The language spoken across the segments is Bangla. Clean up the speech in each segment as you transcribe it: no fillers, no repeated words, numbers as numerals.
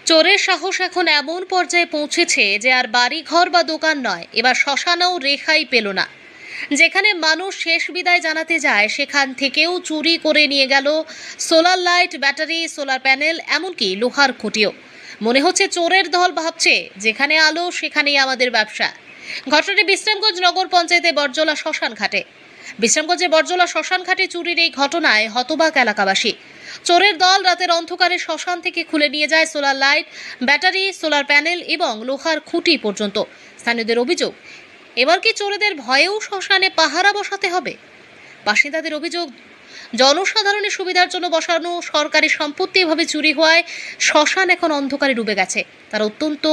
চোরের সাহস এখন এমন পর্যায়ে পৌঁছেছে যে আর বাড়ি ঘর বা দোকান নয়, এবার শ্মশানেও রেহাই পেল না। যেখানে মানুষ শেষ বিদায় জানাতে যায় সেখান থেকেও চুরি করে নিয়ে গেল solar light, battery, solar panel, এমনকি লোহার খুঁটিও। মনে হচ্ছে চোরের দল ভাবছে যেখানে আলো সেখানেই আমাদের ব্যবসা। ঘটনাটি বিশ্রামগঞ্জ নগর পঞ্চায়েতে বরজলা শ্মশান ঘাটে। বিশ্রামগঞ্জে বরজলা শ্মশান ঘাটে চুরির এই ঘটনায় হতবাক এলাকাবাসী। চোরের দল রাতের অন্ধকারে শ্মশান থেকে খুলে নিয়ে যায় solar light, battery, solar panel এবং লোহার খুঁটি পর্যন্ত। স্থানীয়দের অভিযোগ, এবার কি চোরেদের ভয়েও শ্মশানে পাহারা বসাতে হবে? বাসিন্দাদের অভিযোগ, জনসাধারণের সুবিধার জন্য বসানো সরকারি সম্পত্তি এভাবে চুরি হওয়ায় শ্মশান এখন অন্ধকারে ডুবে গেছে। তারা অত্যন্ত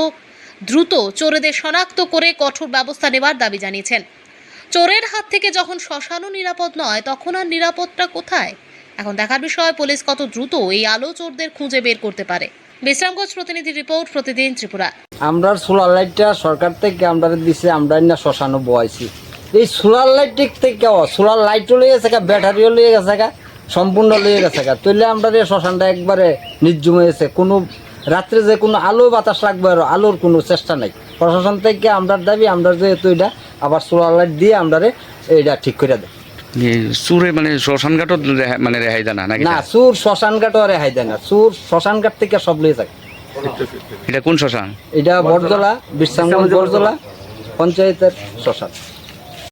দ্রুত চোরেদের শনাক্ত করে কঠোর ব্যবস্থা নেওয়ার দাবি জানিয়েছেন। চোরের হাত থেকে যখন শ্মশানও নিরাপদ নয়, তখন আর নিরাপদটা কোথায়? এখন দেখার বিষয় পুলিশ কত দ্রুত এই আলো চোরদের খুঁজে বের করতে পারে। বিশ্রামগঞ্জ প্রতিনিধি রিপোর্ট, প্রতিদিন ত্রিপুরা। আমরা সোলার লাইটটা সরকার থেকে আমরা দিছে, আমরা না শ্মশানও বয়াইছি। এই সোলার লাইট থেকে সোলার লাইটও লিয়ে গেছে, ব্যাটারিও লিয়ে গেছে, সম্পূর্ণ লিয়ে গেছে। তুললে আমরা শ্মশানটা একবারে নির্জুম হয়েছে। কোনো রাত্রে যে কোনো আলো বাতাস লাগবে, আর আলোর কোনো চেষ্টা নাই। প্রশাসন থেকে আমরা দাবি, আমরা যেহেতু এটা আবার সোলার লাইট দিয়ে আমরা এটা ঠিক করে দেয়। চুরে মানে শ্মশানঘাটও মানে রেহাই দেয় না নাকি? না, চুর শ্মশানঘাটও রেহাই দেয় না। চুর শ্মশানঘাট থেকে সব লিয়ে যায়। এটা কোন শ্মশান? এটা বরজলা, বিশ্রামগঞ্জ বরজলা পঞ্চায়েতের শ্মশান।